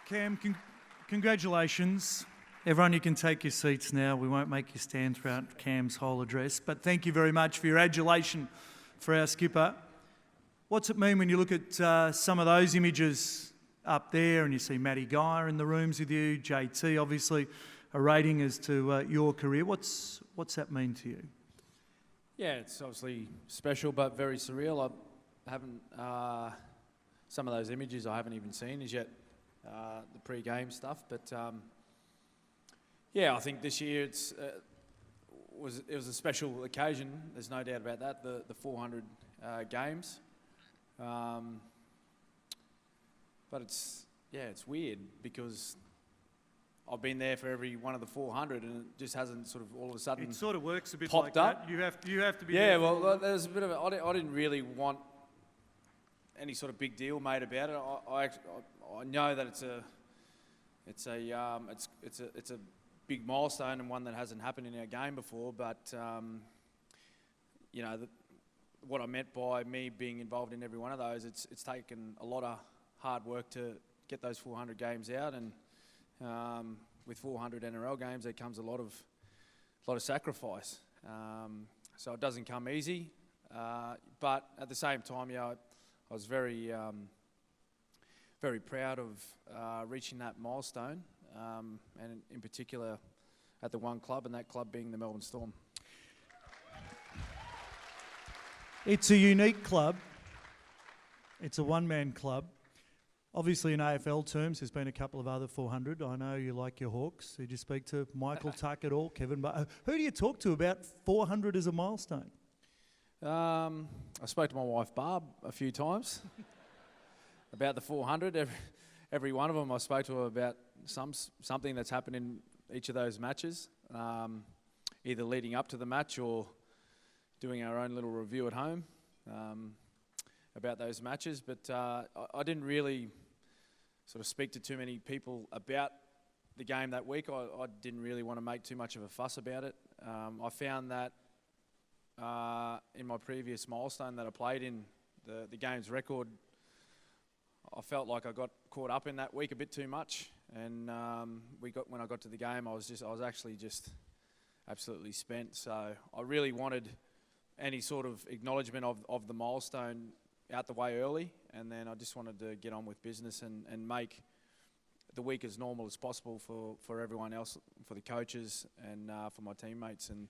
Cam, congratulations. Everyone, you can take your seats now. We won't make you stand throughout Cam's whole address, but thank you very much for your adulation for our skipper. What's it mean when you look at some of those images up there and you see Matty Geyer in the rooms with you, JT, obviously a rating as to your career. What's that mean to you? Yeah, it's obviously special but very surreal. I haven't, some of those images I haven't even seen as yet, the pre-game stuff, but yeah, I think this year it was a special occasion. There's no doubt about that. The 400 games, but it's weird because I've been there for every one of the 400, and it just hasn't sort of all of a sudden. It sort of works a bit popped like up. That. You have to be. Yeah, well, there's a bit of a. I didn't really want any sort of big deal made about it. I know that it's a big milestone and one that hasn't happened in our game before. But you know, what I meant by me being involved in every one of those, it's taken a lot of hard work to get those 400 games out, and with 400 NRL games, there comes a lot of sacrifice. So it doesn't come easy, but at the same time, I was very proud of reaching that milestone, and in particular at the one club, and that club being the Melbourne Storm. It's a unique club. It's a one-man club. Obviously, in AFL terms, there's been a couple of other 400. I know you like your Hawks. Did you speak to Michael Tuck at all, Kevin? But who do you talk to about 400 as a milestone? I spoke to my wife Barb a few times about the 400. Every one of them, I spoke to her about something that's happened in each of those matches, either leading up to the match or doing our own little review at home about those matches. But I didn't really sort of speak to too many people about the game that week. I didn't really want to make too much of a fuss about it. I found that in my previous milestone that I played in, the game's record, I felt like I got caught up in that week a bit too much, and when I got to the game, I was actually just absolutely spent. So I really wanted any sort of acknowledgement of the milestone out the way early, and then I just wanted to get on with business and make the week as normal as possible for everyone else, for the coaches and for my teammates, and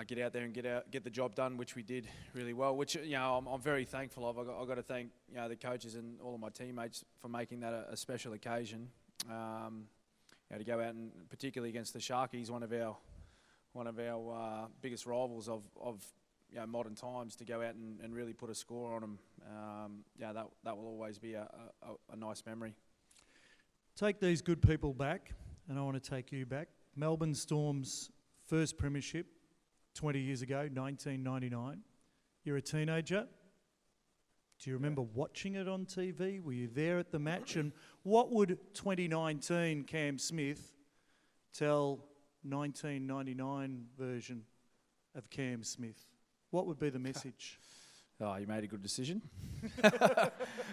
get out there and get the job done, which we did really well. Which, you know, I'm very thankful of. I've got to thank, you know, the coaches and all of my teammates for making that a special occasion. You know, to go out and particularly against the Sharkies, one of our biggest rivals of you know, modern times, to go out and really put a score on them. Yeah, that will always be a nice memory. Take these good people back, and I want to take you back. Melbourne Storm's first premiership 20 years ago, 1999. You're a teenager. Do you remember watching it on TV? Were you there at the match? And what would 2019 Cam Smith tell 1999 version of Cam Smith? What would be the message? Oh, you made a good decision.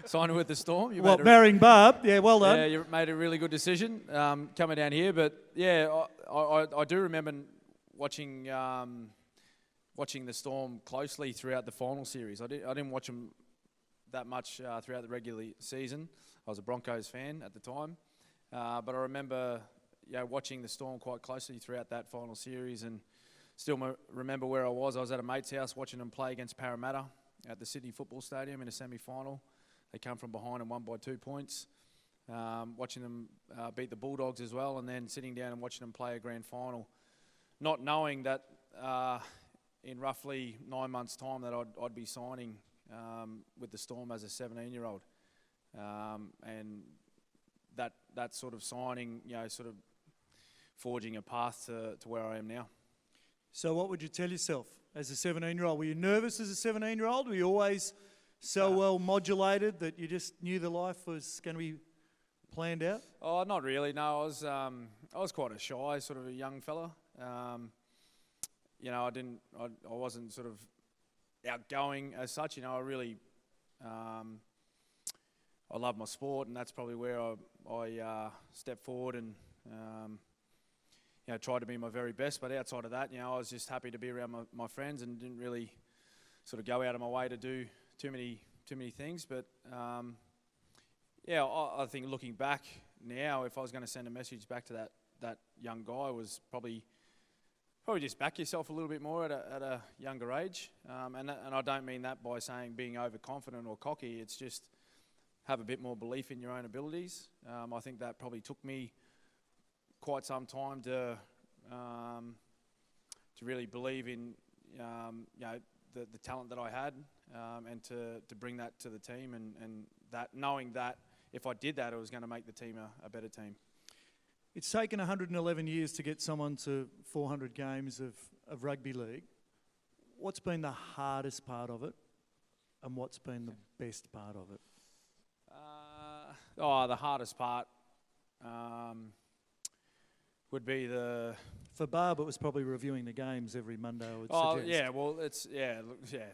Signing with the Storm. Marrying Barb. Yeah, well done. Yeah, you made a really good decision coming down here. But yeah, I do remember watching the Storm closely throughout the final series. I didn't watch them that much throughout the regular season. I was a Broncos fan at the time, but I remember watching the Storm quite closely throughout that final series, and still remember where I was. I was at a mate's house watching them play against Parramatta at the Sydney Football Stadium in a semi-final. They come from behind and won by 2 points. Watching them beat the Bulldogs as well, and then sitting down and watching them play a grand final, not knowing that in roughly 9 months' time that I'd be signing with the Storm as a 17-year-old, and that sort of signing, you know, sort of forging a path to where I am now. So what would you tell yourself as a 17-year-old? Were you nervous as a 17-year-old? Were you always so well modulated that you just knew the life was going to be planned out? Oh, not really. No, I was quite a shy sort of a young fella. You know, I wasn't sort of outgoing as such. You know, I I love my sport, and that's probably where I stepped forward and tried to be my very best. But outside of that, I was just happy to be around my friends and didn't really sort of go out of my way to do too many things. But I think looking back now, if I was going to send a message back to that young guy, was probably just back yourself a little bit more at a younger age. And I don't mean that by saying being overconfident or cocky. It's just have a bit more belief in your own abilities. I think that probably took me quite some time to really believe in the talent that I had, and to bring that to the team, and that knowing that if I did that, it was going to make the team a better team. It's taken 111 years to get someone to 400 games of rugby league. What's been the hardest part of it, and what's been the best part of it? The hardest part would be For Barb, it was probably reviewing the games every Monday, I would suggest. Yeah, well,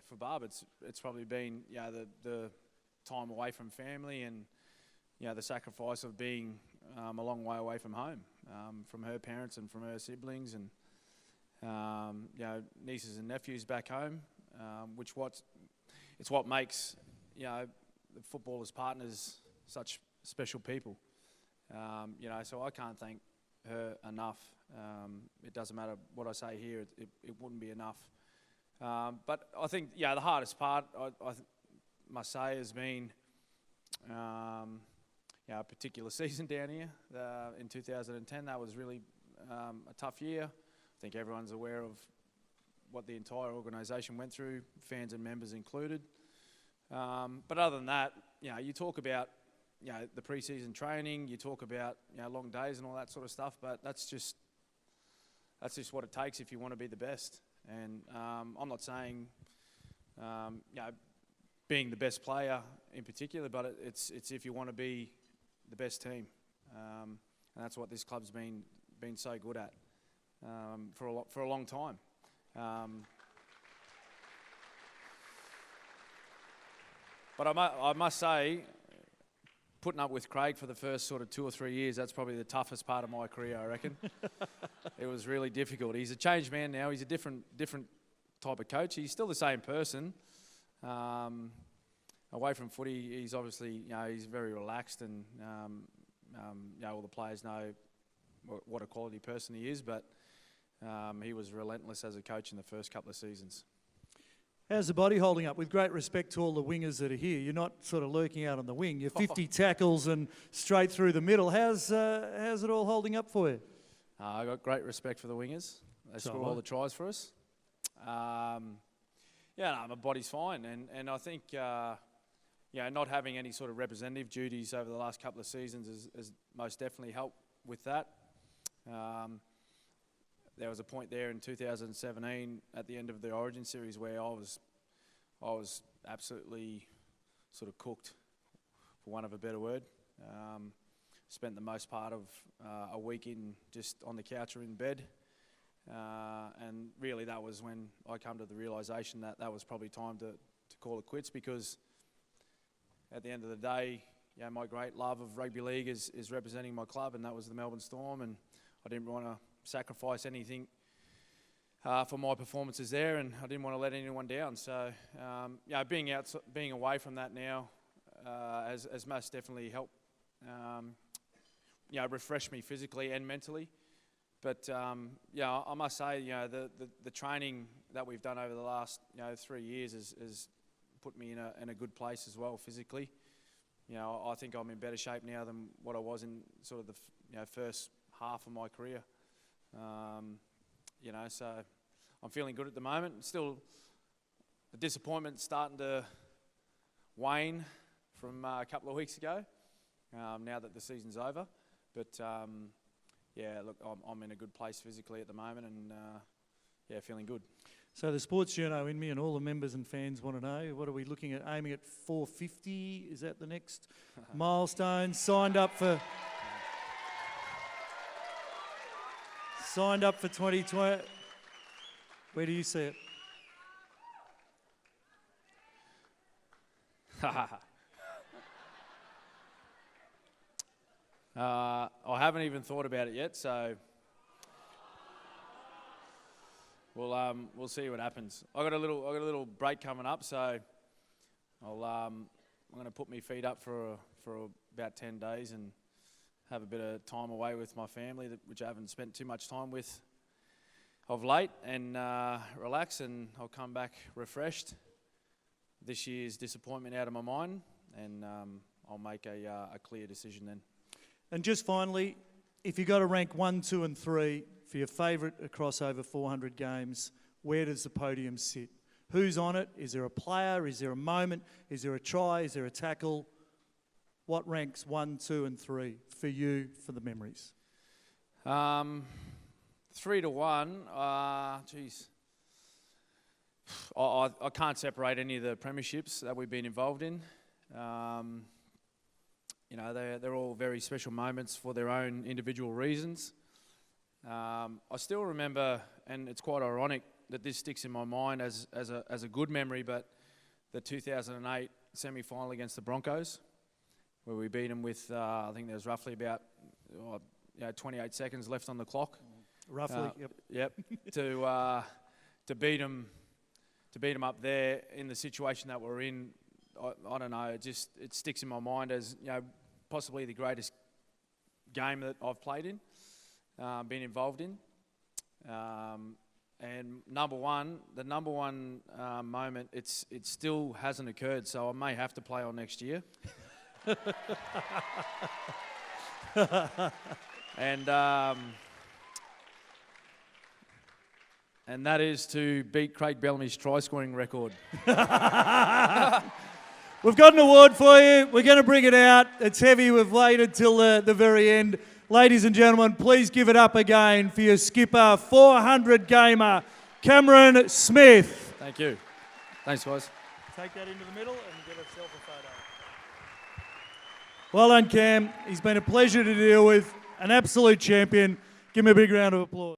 for Barb, it's probably been the time away from family and the sacrifice of being a long way away from home, from her parents and from her siblings and nieces and nephews back home, it's what makes the footballers' partners such special people. So I can't thank her enough. It doesn't matter what I say here; it wouldn't be enough. But I think the hardest part I must say has been a particular season down here in 2010. That was really a tough year. I think everyone's aware of what the entire organisation went through, fans and members included. But other than that, you talk about the pre-season training, you talk about long days and all that sort of stuff. But that's just what it takes if you want to be the best. And I'm not saying being the best player in particular, but it's if you want to be the best team, and that's what this club's been so good at for a long time. But I must say, putting up with Craig for the first sort of 2 or 3 years, that's probably the toughest part of my career, I reckon. It was really difficult. He's a changed man now. He's a different type of coach. He's still the same person. Away from footy, he's obviously, he's very relaxed, and all the players know what a quality person he is. But he was relentless as a coach in the first couple of seasons. How's the body holding up? With great respect to all the wingers that are here, you're not sort of lurking out on the wing. You're 50 tackles and straight through the middle. How's it all holding up for you? I got great respect for the wingers. They score all the tries for us. My body's fine, and I think not having any sort of representative duties over the last couple of seasons has most definitely helped with that. There was a point there in 2017 at the end of the Origin series where I was absolutely sort of cooked, for want of a better word. Spent the most part of a week just on the couch or in bed. And really that was when I come to the realisation that was probably time to call it quits, because at the end of the day, my great love of rugby league is representing my club, and that was the Melbourne Storm, and I didn't want to sacrifice anything for my performances there, and I didn't want to let anyone down. So being away from that now has most definitely helped refresh me physically and mentally. But I must say, the training that we've done over the last 3 years has put me in a good place as well physically. I think I'm in better shape now than what I was in sort of the first half of my career. So I'm feeling good at the moment. Still, the disappointment's starting to wane from a couple of weeks ago. Now that the season's over, but I'm in a good place physically at the moment, and feeling good. So the sports journo in me and all the members and fans want to know, what are we looking at? Aiming at 450? Is that the next milestone? Signed up for 2020. Where do you see it? I haven't even thought about it yet, so we'll see what happens. I got a little break coming up, so I'm going to put my feet up for about 10 days and have a bit of time away with my family, which I haven't spent too much time with of late, and relax, and I'll come back refreshed. This year's disappointment out of my mind, and I'll make a clear decision then. And just finally, if you've got to rank 1, 2 and 3 for your favourite across over 400 games, where does the podium sit? Who's on it? Is there a player? Is there a moment? Is there a try? Is there a tackle? What ranks 1, 2 and 3 for you for the memories? 3 to 1, geez. I can't separate any of the premierships that we've been involved in. You know, they're all very special moments for their own individual reasons. I still remember, and it's quite ironic that this sticks in my mind as a good memory, but the 2008 semi-final against the Broncos, where we beat them with, I think there was roughly about 28 seconds left on the clock. Roughly, yep. To beat them up there in the situation that we're in, I don't know. It sticks in my mind as, you know, possibly the greatest game that I've played in, been involved in. And the number one moment, it still hasn't occurred, so I may have to play on next year. And that is to beat Craig Bellamy's try-scoring record. We've got an award for you. We're going to bring it out. It's heavy. We've waited till the very end. Ladies and gentlemen, please give it up again for your skipper, 400 gamer, Cameron Smith. Thank you. Thanks, guys. Take that into the middle and get yourself a photo. Well done, Cam. He's been a pleasure to deal with. An absolute champion. Give him a big round of applause.